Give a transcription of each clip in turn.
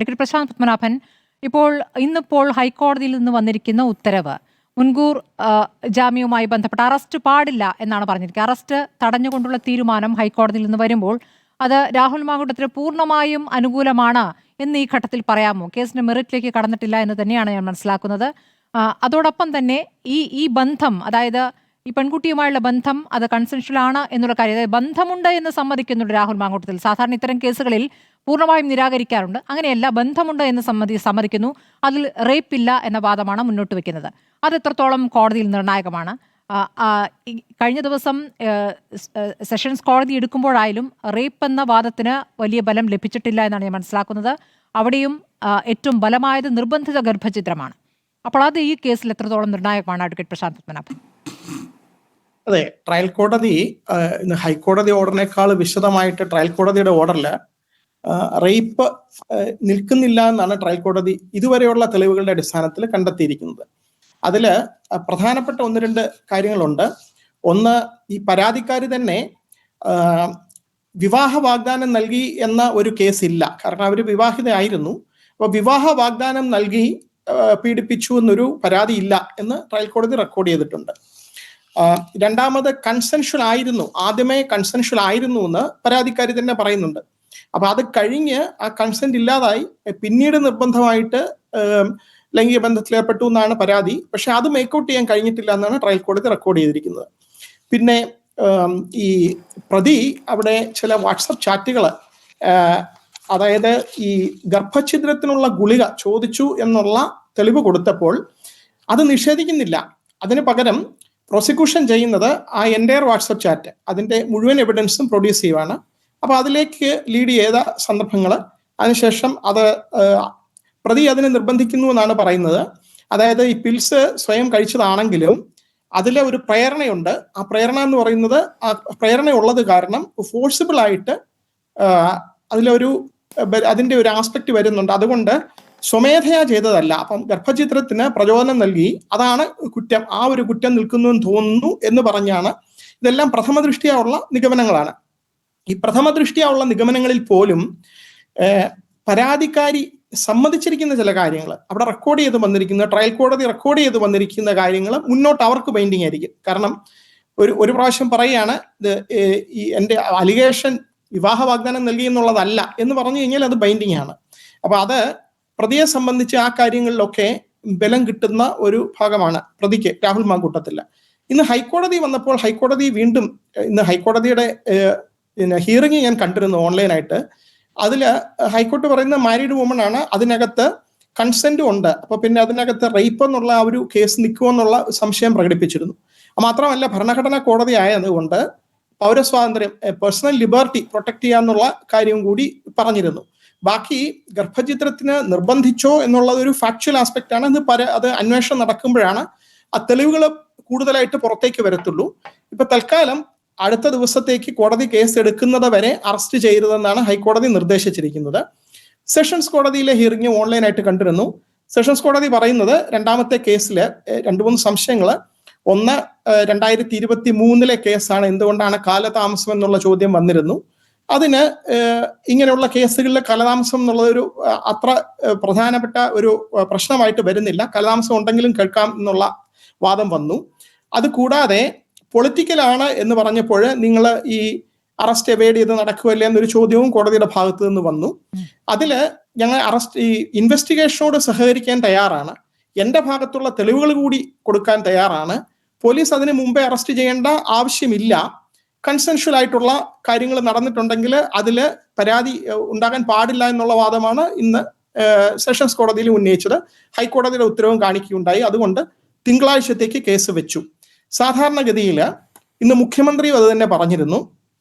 Advocate Prashant Padmanabhan, ഇന്നിപ്പോൾ ഹൈക്കോടതിയിൽ നിന്ന് വന്നിരിക്കുന്ന ഉത്തരവ് മുൻകൂർ ജാമ്യവുമായി ബന്ധപ്പെട്ട അറസ്റ്റ് പാടില്ല എന്നാണ് പറഞ്ഞിരിക്കുന്നത്. അറസ്റ്റ് തടഞ്ഞുകൊണ്ടുള്ള തീരുമാനം ഹൈക്കോടതിയിൽ നിന്ന് വരുമ്പോൾ അത് രാഹുൽ മാങ്കൂട്ടത്തിന് പൂർണ്ണമായും അനുകൂലമാണ് എന്ന് ഈ ഘട്ടത്തിൽ പറയാമോ? കേസിന്റെ മെറിറ്റിലേക്ക് കടന്നിട്ടില്ല എന്ന് തന്നെയാണ് ഞാൻ മനസ്സിലാക്കുന്നത്. അതോടൊപ്പം തന്നെ ഈ ബന്ധം, അതായത് ഈ പെൺകുട്ടിയുമായുള്ള ബന്ധം അത് കൺസെൻഷ്യൽ ആണ് എന്നുള്ള കാര്യം, അതായത് ബന്ധമുണ്ട് എന്ന് സമ്മതിക്കുന്നുണ്ട് രാഹുൽ മാങ്കൂട്ടത്തിൽ. സാധാരണ ഇത്തരം കേസുകളിൽ പൂർണ്ണമായും നിരാകരിക്കാറുണ്ട്. അങ്ങനെയല്ല, ബന്ധമുണ്ട് എന്ന് സമ്മതിക്കുന്നു. അതിൽ റേപ്പ് ഇല്ല എന്ന വാദമാണ് മുന്നോട്ട് വെക്കുന്നത്. അത് എത്രത്തോളം കോടതിയിൽ നിർണായകമാണ്? കഴിഞ്ഞ ദിവസം സെഷൻസ് കോടതി എടുക്കുമ്പോഴായാലും റേപ്പ് എന്ന വാദത്തിന് വലിയ ബലം ലഭിച്ചിട്ടില്ല എന്നാണ് ഞാൻ മനസ്സിലാക്കുന്നത്. അവിടെയും ഏറ്റവും ബലമായത് നിർബന്ധിത ഗർഭചിത്രമാണ്. അപ്പോൾ അത് ഈ കേസിൽ എത്രത്തോളം നിർണായകമാണ് അഡ്വക്കേറ്റ് പ്രശാന്ത് പത്മനാഭൻ? അതെ, ട്രയൽ കോടതി ഹൈക്കോടതി ഓർഡറിനേക്കാൾ വിശദമായിട്ട് ട്രയൽ കോടതിയുടെ ഓർഡറിൽ റേപ്പ് നിൽക്കുന്നില്ല എന്നാണ് ട്രയൽ കോടതി ഇതുവരെയുള്ള തെളിവുകളുടെ അടിസ്ഥാനത്തിൽ കണ്ടെത്തിയിരിക്കുന്നത്. അതിൽ പ്രധാനപ്പെട്ട ഒന്ന് രണ്ട് കാര്യങ്ങളുണ്ട്. ഒന്ന്, ഈ പരാതിക്കാരി തന്നെ വിവാഹ വാഗ്ദാനം നൽകി എന്ന ഒരു കേസില്ല. കാരണം അവർ വിവാഹിതയായിരുന്നു. അപ്പോൾ വിവാഹ വാഗ്ദാനം നൽകി പീഡിപ്പിച്ചു എന്നൊരു പരാതി ഇല്ല എന്ന് ട്രയൽ കോടതി റെക്കോർഡ് ചെയ്തിട്ടുണ്ട്. രണ്ടാമത്, കൺസെൻഷ്യൽ ആയിരുന്നു, ആദ്യമേ കൺസെൻഷ്യൽ ആയിരുന്നു എന്ന് പരാതിക്കാരി തന്നെ പറയുന്നുണ്ട്. അപ്പൊ അത് കഴിഞ്ഞ് ആ കൺസെന്റ് ഇല്ലാതായി, പിന്നീട് നിർബന്ധമായിട്ട് ലൈംഗിക ബന്ധത്തിലേർപ്പെട്ടു എന്നാണ് പരാതി. പക്ഷെ അത് മേക്കൗട്ട് ചെയ്യാൻ കഴിഞ്ഞിട്ടില്ല എന്നാണ് ട്രയൽ കോടതി റെക്കോർഡ് ചെയ്തിരിക്കുന്നത്. പിന്നെ ഈ പ്രതി അവിടെ ചില വാട്സപ്പ് ചാറ്റുകൾ, അതായത് ഈ ഗർഭഛിദ്രത്തിനുള്ള ഗുളിക ചോദിച്ചു എന്നുള്ള തെളിവ് കൊടുത്തപ്പോൾ അത് നിഷേധിക്കുന്നില്ല. അതിന് പകരം പ്രോസിക്യൂഷൻ ചെയ്യുന്നത് ആ എൻ്റയർ വാട്സപ്പ് ചാറ്റ്, അതിൻ്റെ മുഴുവൻ എവിഡൻസും പ്രൊഡ്യൂസ് ചെയ്യുവാണ്. അപ്പോൾ അതിലേക്ക് ലീഡ് ചെയ്ത സന്ദർഭങ്ങൾ, അതിനുശേഷം അത് പ്രതി അതിനെ നിർബന്ധിക്കുന്നു എന്നാണ് പറയുന്നത്. അതായത് ഈ പിൽസ് സ്വയം കഴിച്ചതാണെങ്കിലും അതിലെ ഒരു പ്രേരണയുണ്ട്. ആ പ്രേരണ എന്ന് പറയുന്നത്, ആ പ്രേരണ ഉള്ളത് കാരണം ഫോഴ്സിബിൾ ആയിട്ട് അതിൻ്റെ ഒരു ആസ്പെക്ട് വരുന്നുണ്ട്. അതുകൊണ്ട് സ്വമേധയാ ചെയ്തതല്ല. അപ്പം ഗർഭചിത്രത്തിന് പ്രചോദനം നൽകി, അതാണ് കുറ്റം, ആ ഒരു കുറ്റം നിൽക്കുന്നു എന്ന് തോന്നുന്നു എന്ന് പറഞ്ഞാണ്. ഇതെല്ലാം പ്രഥമ ദൃഷ്ട്യാ ഉള്ള നിഗമനങ്ങളാണ്. ഈ പ്രഥമ ദൃഷ്ട്യാ ഉള്ള നിഗമനങ്ങളിൽ പോലും പരാതിക്കാരി സമ്മതിച്ചിരിക്കുന്ന ചില കാര്യങ്ങൾ അവിടെ റെക്കോർഡ് ചെയ്ത് വന്നിരിക്കുന്ന, ട്രയൽ കോടതി റെക്കോർഡ് ചെയ്ത് വന്നിരിക്കുന്ന കാര്യങ്ങൾ മുന്നോട്ട് അവർക്ക് ബൈൻഡിങ് ആയിരിക്കും. കാരണം ഒരു പ്രാവശ്യം പറയുകയാണ്, ഈ എൻ്റെ അലിഗേഷൻ വിവാഹ വാഗ്ദാനം നൽകി എന്നുള്ളതല്ല എന്ന് പറഞ്ഞു കഴിഞ്ഞാൽ അത് ബൈൻഡിങ് ആണ്. അപ്പൊ അത് പ്രതിയെ സംബന്ധിച്ച് ആ കാര്യങ്ങളിലൊക്കെ ബലം കിട്ടുന്ന ഒരു ഭാഗമാണ് പ്രതിക്ക്, രാഹുൽ മാങ്കൂട്ടത്തില്ല. ഇന്ന് ഹൈക്കോടതി വന്നപ്പോൾ ഹൈക്കോടതി വീണ്ടും, ഇന്ന് ഹൈക്കോടതിയുടെ ഹിയറിംഗ് ഞാൻ കണ്ടിരുന്നു ഓൺലൈനായിട്ട്. അതിൽ ഹൈക്കോടതി പറയുന്ന മാരീഡ് വുമൺ ആണ്, അതിനകത്ത് കൺസെന്റും ഉണ്ട്. അപ്പൊ പിന്നെ അതിനകത്ത് റേപ്പ് എന്നുള്ള ആ ഒരു കേസ് നിൽക്കുമെന്നുള്ള സംശയം പ്രകടിപ്പിച്ചിരുന്നു. മാത്രമല്ല, ഭരണഘടനാ കോടതി ആയതുകൊണ്ട് പൗരസ്വാതന്ത്ര്യം, പേഴ്സണൽ ലിബർട്ടി പ്രൊട്ടക്ട് ചെയ്യാന്നുള്ള കാര്യവും കൂടി പറഞ്ഞിരുന്നു. ബാക്കി ഗർഭചിത്രത്തിന് നിർബന്ധിച്ചോ എന്നുള്ളത് ഒരു ഫാക്ച്വൽ ആസ്പെക്ട് ആണ്. അത് അന്വേഷണം നടക്കുമ്പോഴാണ് ആ തെളിവുകൾ കൂടുതലായിട്ട് പുറത്തേക്ക് വരത്തുള്ളൂ. ഇപ്പൊ തൽക്കാലം അടുത്ത ദിവസത്തേക്ക് കോടതി കേസ് എടുക്കുന്നത് വരെ അറസ്റ്റ് ചെയ്യരുതെന്നാണ് ഹൈക്കോടതി നിർദ്ദേശിച്ചിരിക്കുന്നത്. സെഷൻസ് കോടതിയിലെ ഹിയറിംഗ് ഓൺലൈനായിട്ട് കണ്ടിരുന്നു. സെഷൻസ് കോടതി പറയുന്നത്, രണ്ടാമത്തെ കേസിൽ 2-3 സംശയങ്ങൾ. ഒന്ന്, 2023 കേസാണ്, എന്തുകൊണ്ടാണ് കാലതാമസം എന്നുള്ള ചോദ്യം വന്നിരുന്നു. അതിന് ഇങ്ങനെയുള്ള കേസുകളിൽ കാലതാമസം എന്നുള്ളതൊരു അത്ര പ്രധാനപ്പെട്ട ഒരു പ്രശ്നമായിട്ട് വരുന്നില്ല, കാലതാമസം ഉണ്ടെങ്കിലും കേൾക്കാം എന്നുള്ള വാദം വന്നു. അത് കൂടാതെ പൊളിറ്റിക്കലാണ് എന്ന് പറഞ്ഞപ്പോൾ നിങ്ങൾ ഈ അറസ്റ്റ് എവേഡ് ചെയ്ത് നടക്കുമല്ലേ എന്നൊരു ചോദ്യവും കോടതിയുടെ ഭാഗത്ത് നിന്ന് വന്നു. അതിൽ ഞങ്ങൾ ഈ ഇൻവെസ്റ്റിഗേഷനോട് സഹകരിക്കാൻ തയ്യാറാണ്, എൻ്റെ ഭാഗത്തുള്ള തെളിവുകൾ കൂടി കൊടുക്കാൻ തയ്യാറാണ്, പോലീസ് അതിന് മുമ്പേ അറസ്റ്റ് ചെയ്യേണ്ട ആവശ്യമില്ല, കൺസെൻഷ്യൽ ആയിട്ടുള്ള കാര്യങ്ങൾ നടന്നിട്ടുണ്ടെങ്കിൽ അതിൽ പരാതി ഉണ്ടാകാൻ പാടില്ല എന്നുള്ള വാദമാണ് ഇന്ന് സെഷൻസ് കോടതിയിൽ ഉന്നയിച്ചത്. ഹൈക്കോടതിയുടെ ഉത്തരവും കാണിക്കുകയുണ്ടായി. അതുകൊണ്ട് തിങ്കളാഴ്ചത്തേക്ക് കേസ് വെച്ചു. സാധാരണഗതിയിൽ ഇന്ന് മുഖ്യമന്ത്രിയും അത് തന്നെ പറഞ്ഞിരുന്നു,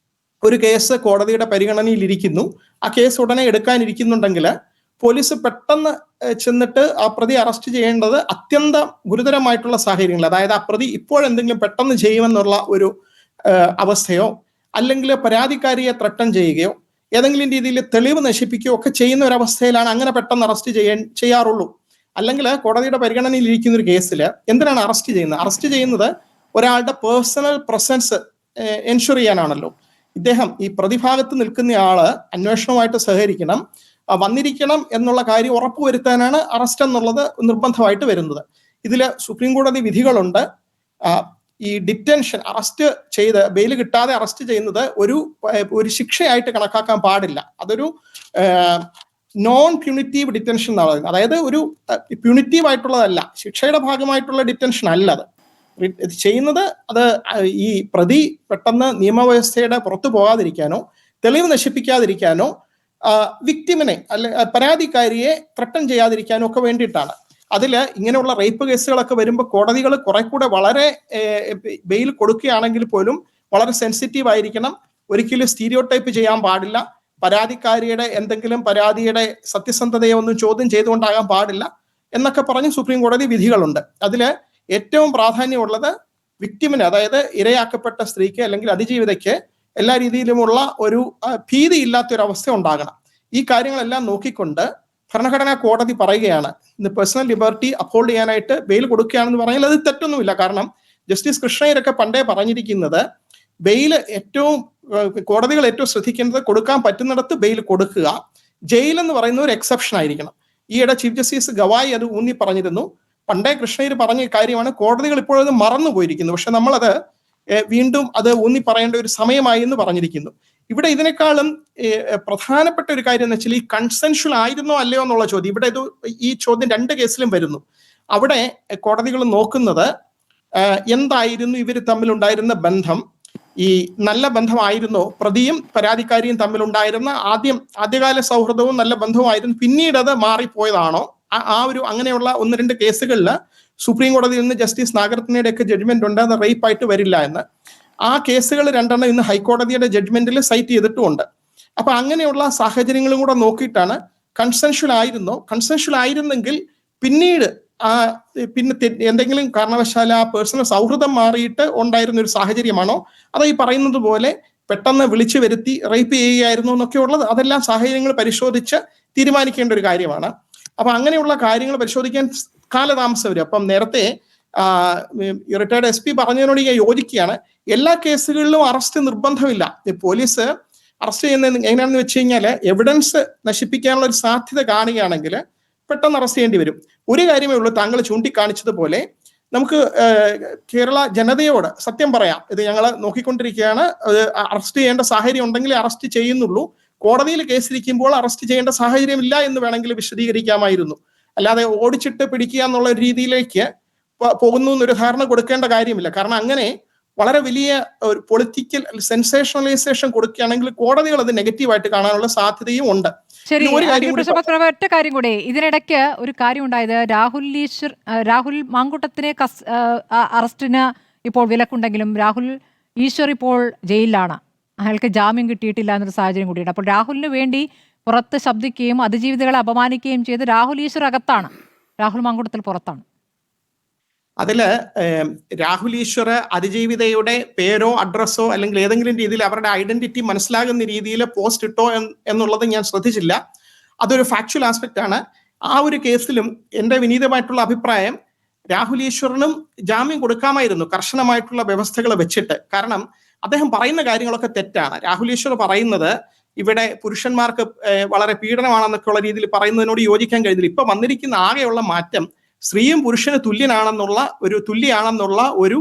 ഒരു കേസ് കോടതിയുടെ പരിഗണനയിൽ ഇരിക്കുന്നു, ആ കേസ് ഉടനെ എടുക്കാനിരിക്കുന്നുണ്ടെങ്കിൽ പോലീസ് പെട്ടെന്ന് ചെന്നിട്ട് ആ പ്രതി അറസ്റ്റ് ചെയ്യേണ്ടത് അത്യന്തം ഗുരുതരമായിട്ടുള്ള സാഹചര്യങ്ങൾ, അതായത് ആ പ്രതി ഇപ്പോഴെന്തെങ്കിലും പെട്ടെന്ന് ചെയ്യുമെന്നുള്ള ഒരു അവസ്ഥയോ, അല്ലെങ്കിൽ പരാതിക്കാരിയെ ത്രട്ടൺ ചെയ്യുകയോ, ഏതെങ്കിലും രീതിയിൽ തെളിവ് നശിപ്പിക്കുകയോ ഒക്കെ ചെയ്യുന്ന ഒരു അവസ്ഥയിലാണ് അങ്ങനെ പെട്ടെന്ന് അറസ്റ്റ് ചെയ്യാറുള്ളൂ. അല്ലെങ്കിൽ കോടതിയുടെ പരിഗണനയിൽ ഇരിക്കുന്ന ഒരു കേസിൽ എന്തിനാണ് അറസ്റ്റ് ചെയ്യുന്നത്? അറസ്റ്റ് ചെയ്യുന്നത് ഒരാളുടെ പേഴ്സണൽ പ്രസൻസ് എൻഷുർ ചെയ്യാനാണല്ലോ. ഇദ്ദേഹം ഈ പ്രതിഭാഗത്ത് നിൽക്കുന്ന ആള് അന്വേഷണവുമായിട്ട് സഹകരിക്കണം, വന്നിരിക്കണം എന്നുള്ള കാര്യം ഉറപ്പുവരുത്താനാണ് അറസ്റ്റ് എന്നുള്ളത് നിർബന്ധമായിട്ട് വരുന്നത്. ഇതിൽ സുപ്രീം കോടതി വിധികളുണ്ട്. ഈ ഡിറ്റൻഷൻ, അറസ്റ്റ് ചെയ്ത് ബെയിൽ കിട്ടാതെ അറസ്റ്റ് ചെയ്യുന്നത് ഒരു ശിക്ഷയായിട്ട് കണക്കാക്കാൻ പാടില്ല. അതൊരു നോൺ പ്യൂണിറ്റീവ് ഡിറ്റൻഷൻ എന്നാണ് പറയുന്നത്. അതായത് ഒരു പ്യൂണിറ്റീവ് ആയിട്ടുള്ളതല്ല, ശിക്ഷയുടെ ഭാഗമായിട്ടുള്ള ഡിറ്റൻഷൻ അല്ല അത് ചെയ്യുന്നത്. അത് ഈ പ്രതി പെട്ടെന്ന് നിയമവ്യവസ്ഥയുടെ പുറത്തു പോകാതിരിക്കാനോ തെളിവ് നശിപ്പിക്കാതിരിക്കാനോ വിക്ടിമിനെ പരാതിക്കാരിയെ ത്രട്ടൻ ചെയ്യാതിരിക്കാനോ ഒക്കെ വേണ്ടിയിട്ടാണ്. അതിൽ ഇങ്ങനെയുള്ള റേപ്പ് കേസുകളൊക്കെ വരുമ്പോൾ കോടതികൾ കുറെ കൂടെ വളരെ ബെയിൽ കൊടുക്കുകയാണെങ്കിൽ പോലും വളരെ സെൻസിറ്റീവ് ആയിരിക്കണം. ഒരിക്കലും സ്റ്റീരിയോ ടൈപ്പ് ചെയ്യാൻ പാടില്ല. പരാതിക്കാരിയുടെ എന്തെങ്കിലും പരാതിയുടെ സത്യസന്ധതയെ ഒന്നും ചോദ്യം ചെയ്തുകൊണ്ടാകാൻ പാടില്ല എന്നൊക്കെ പറഞ്ഞ് സുപ്രീം കോടതി വിധികളുണ്ട്. അതിൽ ഏറ്റവും പ്രാധാന്യമുള്ളത് വിക്ടിമിന്, അതായത് ഇരയാക്കപ്പെട്ട സ്ത്രീക്ക് അല്ലെങ്കിൽ അതിജീവിതയ്ക്ക് എല്ലാ രീതിയിലുമുള്ള ഒരു ഭീതി ഇല്ലാത്തൊരവസ്ഥ ഉണ്ടാകണം. ഈ കാര്യങ്ങളെല്ലാം നോക്കിക്കൊണ്ട് ഭരണഘടനാ കോടതി പറയുകയാണ് ഇന്ന് പേഴ്സണൽ ലിബർട്ടി അപ്ഹോൾഡ് ചെയ്യാനായിട്ട് ബെയിൽ കൊടുക്കുകയാണെന്ന് പറഞ്ഞാൽ അത് തെറ്റൊന്നുമില്ല. കാരണം ജസ്റ്റിസ് കൃഷ്ണയ്യരൊക്കെ പണ്ടേ പറഞ്ഞിരിക്കുന്നത് ബെയിൽ കോടതികൾ ഏറ്റവും ശ്രദ്ധിക്കേണ്ടത് കൊടുക്കാൻ പറ്റുന്നിടത്ത് ബെയിൽ കൊടുക്കുക. ജയിൽ എന്ന് പറയുന്ന ഒരു എക്സെപ്ഷൻ ആയിരിക്കണം. ഈയിടെ ചീഫ് ജസ്റ്റിസ് ഗവായി അത് ഊന്നി പറഞ്ഞിരുന്നു. പണ്ടേ കൃഷ്ണയ്യർ പറഞ്ഞ കാര്യമാണ്. കോടതികൾ ഇപ്പോഴത് മറന്നുപോയിരിക്കുന്നു. പക്ഷെ നമ്മളത് വീണ്ടും അത് ഊന്നി പറയേണ്ട ഒരു സമയമായി എന്ന് പറഞ്ഞിരിക്കുന്നു. ഇവിടെ ഇതിനേക്കാളും പ്രധാനപ്പെട്ട ഒരു കാര്യം എന്ന് വെച്ചാൽ ഈ കൺസെൻഷ്വൽ ആയിരുന്നോ അല്ലയോ എന്നുള്ള ചോദ്യം. ഇവിടെ ഈ ചോദ്യം രണ്ട് കേസിലും വരുന്നു. അവിടെ കോടതികൾ നോക്കുന്നത് എന്തായിരുന്നു ഇവർ തമ്മിലുണ്ടായിരുന്ന ബന്ധം, ഈ നല്ല ബന്ധമായിരുന്നോ, പ്രതിയും പരാതിക്കാരിയും തമ്മിലുണ്ടായിരുന്ന ആദ്യകാല സൗഹൃദവും നല്ല ബന്ധവുമായിരുന്നു, പിന്നീട് അത് മാറിപ്പോയതാണോ, അങ്ങനെയുള്ള ഒന്ന് രണ്ട് കേസുകളിൽ സുപ്രീം കോടതിയിൽ നിന്ന് ജസ്റ്റിസ് നാഗരത്നയുടെ ഒക്കെ ജഡ്ജ്മെന്റ് ഉണ്ട് അത് റേപ്പ് ആയിട്ട് വരില്ല എന്ന്. ആ കേസുകൾ രണ്ടെണ്ണം ഇന്ന് ഹൈക്കോടതിയുടെ ജഡ്ജ്മെന്റിൽ സൈറ്റ് ചെയ്തിട്ടുമുണ്ട്. അപ്പൊ അങ്ങനെയുള്ള സാഹചര്യങ്ങളും കൂടെ നോക്കിയിട്ടാണ് കൺസെൻഷ്വൽ ആയിരുന്നെങ്കിൽ പിന്നീട് പിന്നെ എന്തെങ്കിലും കാരണവശാൽ ആ പേഴ്സണൽ സൗഹൃദം മാറിയിട്ട് ഉണ്ടായിരുന്ന ഒരു സാഹചര്യമാണോ, അതോ ഈ പറയുന്നത് പോലെ പെട്ടെന്ന് വിളിച്ചു വരുത്തി റേപ്പ് ചെയ്യുകയായിരുന്നു എന്നൊക്കെ ഉള്ളത്, അതെല്ലാം സാഹചര്യങ്ങൾ പരിശോധിച്ച് തീരുമാനിക്കേണ്ട ഒരു കാര്യമാണ്. അപ്പൊ അങ്ങനെയുള്ള കാര്യങ്ങൾ പരിശോധിക്കാൻ കാലതാമസം വരും. അപ്പം നേരത്തെ റിട്ടയർഡ് SP പറഞ്ഞതിനോട് ഞാൻ യോജിക്കുകയാണ്. എല്ലാ കേസുകളിലും അറസ്റ്റ് നിർബന്ധമില്ല. പോലീസ് അറസ്റ്റ് ചെയ്യുന്നത് എങ്ങനെയാണെന്ന് വെച്ച് കഴിഞ്ഞാൽ എവിഡൻസ് നശിപ്പിക്കാനുള്ള ഒരു സാധ്യത കാണുകയാണെങ്കിൽ പെട്ടെന്ന് അറസ്റ്റ് ചെയ്യേണ്ടി വരും. ഒരു കാര്യമേ ഉള്ളൂ, താങ്കൾ ചൂണ്ടിക്കാണിച്ചതുപോലെ നമുക്ക് കേരള ജനതയോട് സത്യം പറയാം. ഇത് ഞങ്ങൾ നോക്കിക്കൊണ്ടിരിക്കുകയാണ്. അറസ്റ്റ് ചെയ്യേണ്ട സാഹചര്യം ഉണ്ടെങ്കിൽ അറസ്റ്റ് ചെയ്യുന്നുള്ളൂ. കോടതിയിൽ കേസിരിക്കുമ്പോൾ അറസ്റ്റ് ചെയ്യേണ്ട സാഹചര്യമില്ല എന്ന് വേണമെങ്കിൽ വിശദീകരിക്കാമായിരുന്നു. അല്ലാതെ ഓടിച്ചിട്ട് പിടിക്കുക എന്നുള്ള ഒരു രീതിയിലേക്ക് പോകുന്നു എന്നൊരു ധാരണ കൊടുക്കേണ്ട കാര്യമില്ല. കാരണം അങ്ങനെ വളരെ വലിയ ഒരു പൊളിറ്റിക്കൽ സെൻസേഷണലൈസേഷൻ കൊടുക്കുകയാണെങ്കിൽ കോടതികൾ അത് നെഗറ്റീവായിട്ട് കാണാനുള്ള സാധ്യതയും ഉണ്ട്. ശരി, ഒറ്റ കാര്യം കൂടെ. ഇതിനിടയ്ക്ക് ഒരു കാര്യം ഉണ്ടായത്, രാഹുൽ മാങ്കൂട്ടത്തിനെ അറസ്റ്റിന് ഇപ്പോൾ വിലക്കുണ്ടെങ്കിലും രാഹുൽ ഈശ്വർ ഇപ്പോൾ ജയിലിലാണ്. അയാൾക്ക് ജാമ്യം കിട്ടിയിട്ടില്ല എന്നൊരു സാഹചര്യം കൂടിയുണ്ട്. അപ്പോൾ രാഹുലിന് വേണ്ടി പുറത്ത് ശബ്ദിക്കുകയും അതിജീവിതകളെ അപമാനിക്കുകയും ചെയ്ത് രാഹുൽ ഈശ്വർ അകത്താണ്, രാഹുൽ മാങ്കൂട്ടത്തിൽ പുറത്താണ്. അതില് രാഹുൽ ഈശ്വർ അതിജീവിതയുടെ പേരോ അഡ്രസ്സോ അല്ലെങ്കിൽ ഏതെങ്കിലും രീതിയിൽ അവരുടെ ഐഡന്റിറ്റി മനസ്സിലാകുന്ന രീതിയിൽ പോസ്റ്റ് ഇട്ടോ എന്നുള്ളത് ഞാൻ ശ്രദ്ധിച്ചില്ല. അതൊരു ഫാക്ച്വൽ ആസ്പെക്റ്റ് ആണ്. ആ ഒരു കേസിലും എൻ്റെ വിനീതമായിട്ടുള്ള അഭിപ്രായം രാഹുൽ ഈശ്വറിനും ജാമ്യം കൊടുക്കാമായിരുന്നു കർശനമായിട്ടുള്ള വ്യവസ്ഥകൾ വെച്ചിട്ട്. കാരണം അദ്ദേഹം പറയുന്ന കാര്യങ്ങളൊക്കെ തെറ്റാണ്. രാഹുൽ ഈശ്വർ പറയുന്നത് ഇവിടെ പുരുഷന്മാർക്ക് വളരെ പീഡനമാണെന്നൊക്കെയുള്ള രീതിയിൽ പറയുന്നതിനോട് യോജിക്കാൻ കഴിയുന്നില്ല. ഇപ്പൊ വന്നിരിക്കുന്ന ആകെയുള്ള മാറ്റം സ്ത്രീയും പുരുഷന് തുല്യാണെന്നുള്ള ഒരു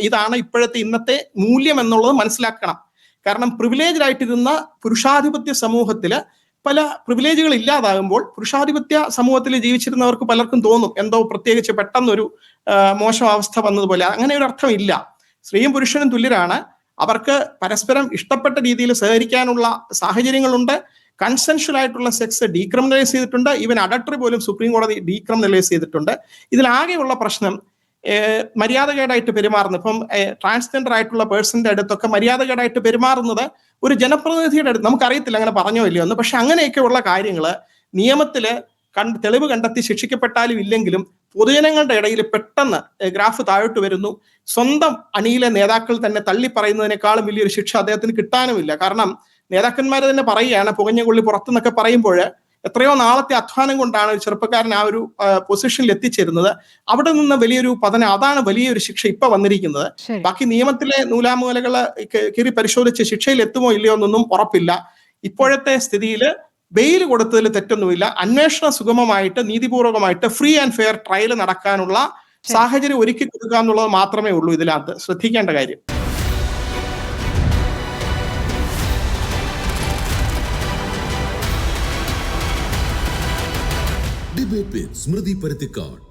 ഇതാണ് ഇപ്പോഴത്തെ ഇന്നത്തെ മൂല്യം എന്നുള്ളത് മനസ്സിലാക്കണം. കാരണം പ്രിവിലേജ്ഡ് ആയിട്ടിരുന്ന പുരുഷാധിപത്യ സമൂഹത്തില് പല പ്രിവിലേജുകൾ ഇല്ലാതാകുമ്പോൾ പുരുഷാധിപത്യ സമൂഹത്തിൽ ജീവിച്ചിരുന്നവർക്ക് പലർക്കും തോന്നും എന്തോ പ്രത്യേകിച്ച് പെട്ടെന്നൊരു മോശം അവസ്ഥ വന്നതുപോലെ. അങ്ങനെ ഒരു അർത്ഥം ഇല്ല. സ്ത്രീയും പുരുഷനും തുല്യരാണ്. അവർക്ക് പരസ്പരം ഇഷ്ടപ്പെട്ട രീതിയിൽ സഹകരിക്കാനുള്ള സാഹചര്യങ്ങളുണ്ട്. കൺസെൻഷ്വൽ ആയിട്ടുള്ള സെക്സ് ഡീക്രിമിനലൈസ് ചെയ്തിട്ടുണ്ട്. ഈവൻ അഡൾട്ടറി പോലും സുപ്രീം കോടതി ഡീക്രിമിനലൈസ് ചെയ്തിട്ടുണ്ട്. ഇതിലാകെയുള്ള പ്രശ്നം മര്യാദകേടായിട്ട് പെരുമാറുന്നത്. ഇപ്പം ട്രാൻസ്ജെൻഡർ ആയിട്ടുള്ള പേഴ്സന്റെ അടുത്തൊക്കെ മര്യാദകേടായിട്ട് പെരുമാറുന്നത് ഒരു ജനപ്രതിനിധിയുടെ അടുത്ത് നമുക്കറിയത്തില്ല അങ്ങനെ പറഞ്ഞോ ഇല്ലയോ എന്ന്. പക്ഷെ അങ്ങനെയൊക്കെയുള്ള കാര്യങ്ങൾ നിയമത്തില് തെളിവ് കണ്ടെത്തി ശിക്ഷിക്കപ്പെട്ടാലും ഇല്ലെങ്കിലും പൊതുജനങ്ങളുടെ ഇടയിൽ പെട്ടെന്ന് ഗ്രാഫ് താഴോട്ട് വരുന്നു. സ്വന്തം അണിയിലെ നേതാക്കൾ തന്നെ തള്ളി പറയുന്നതിനേക്കാളും വലിയൊരു ശിക്ഷ അദ്ദേഹത്തിന് കിട്ടാനുമില്ല. കാരണം നേതാക്കന്മാർ തന്നെ പറയുകയാണ് പുകഞ്ഞുകൊള്ളി പുറത്തുനിന്നൊക്കെ പറയുമ്പോൾ എത്രയോ നാളത്തെ അധ്വാനം കൊണ്ടാണ് ഒരു ചെറുപ്പക്കാരൻ ആ ഒരു പൊസിഷനിൽ എത്തിച്ചേരുന്നത്. അവിടെ നിന്ന് വലിയൊരു പതനം, അതാണ് വലിയൊരു ശിക്ഷ ഇപ്പൊ വന്നിരിക്കുന്നത്. ബാക്കി നിയമത്തിലെ നൂലാമൂലകള് കീറി പരിശോധിച്ച് ശിക്ഷയിൽ എത്തുമോ ഇല്ലയോ എന്നൊന്നും ഉറപ്പില്ല. ഇപ്പോഴത്തെ സ്ഥിതിയിൽ ബെയിൽ കൊടുത്തതിൽ തെറ്റൊന്നുമില്ല. അന്വേഷണം സുഗമമായിട്ട് നീതിപൂർവകമായിട്ട് ഫ്രീ ആൻഡ് ഫെയർ ട്രയൽ നടക്കാനുള്ള സാഹചര്യം ഒരുക്കി കൊടുക്കുക എന്നുള്ളത് മാത്രമേ ഉള്ളൂ ഇതിനകത്ത് ശ്രദ്ധിക്കേണ്ട കാര്യം. ഡിബേറ്റ് വിത്ത് സ്മൃതി പരുത്തിക്കാട്.